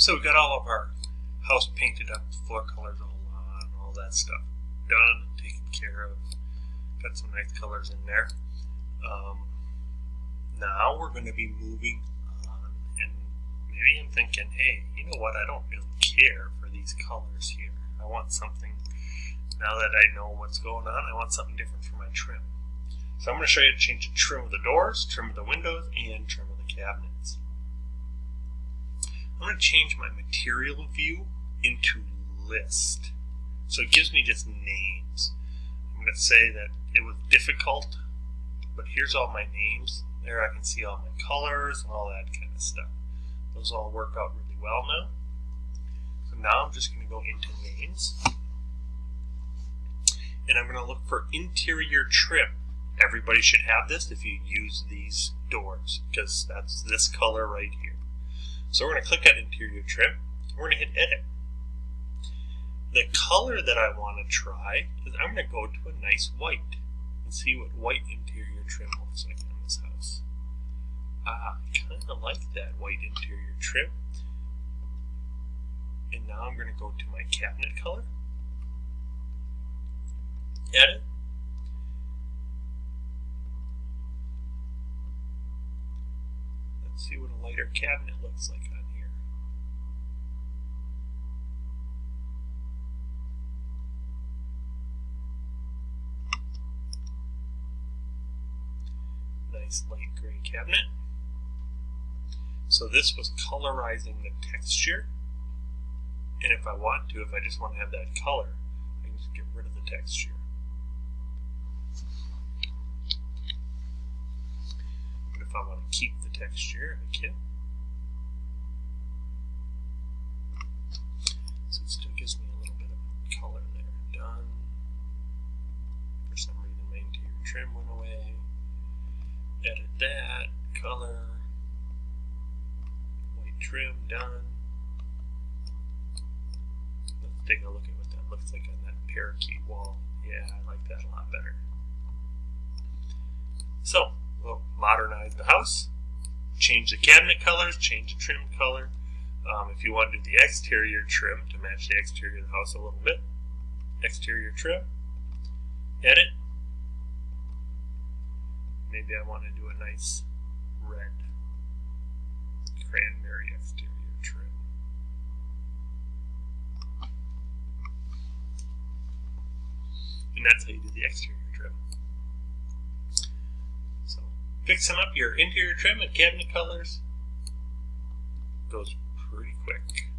So we got all of our house painted up, floor colors all on, all that stuff done, taken care of. Got some nice colors in there. Now we're going to be moving on, and maybe I'm thinking, hey, you know what, I don't really care for these colors here. I want something, now that I know what's going on, I want something different for my trim. So I'm going to show you how to change the trim of the doors, trim of the windows, and trim of the cabinets. I'm going to change my material view into list. So it gives me just names. I'm going to say that it was difficult, but here's all my names. There I can see all my colors and all that kind of stuff. Those all work out really well now. So now I'm just going to go into names. And I'm going to look for interior trim. Everybody should have this if you use these doors, because that's this color right here. So we're going to click on interior trim. We're going to hit edit. The color that I want to try is I'm going to go to a nice white and see what white interior trim looks like on this house. I kind of like that white interior trim. And now I'm going to go to my cabinet color. Edit. Let's see what a lighter cabinet looks like on here. Nice light gray cabinet. So this was colorizing the texture. And if I want to, if I just want to have that color, I can just get rid of the texture. But if I want to keep the texture, I can. So it still gives me a little bit of color there. Done. For some reason my interior trim went away. Edit that. Color. White trim. Done. Let's take a look at what that looks like on that parakeet wall. Yeah, I like that a lot better. So, we'll modernize the house, change the cabinet colors, change the trim color. If you want to do the exterior trim to match the exterior of the house a little bit, exterior trim, edit. Maybe I want to do a nice red cranberry exterior trim. And that's how you do the exterior trim. So, fixing up your interior trim and cabinet colors goes pretty quick.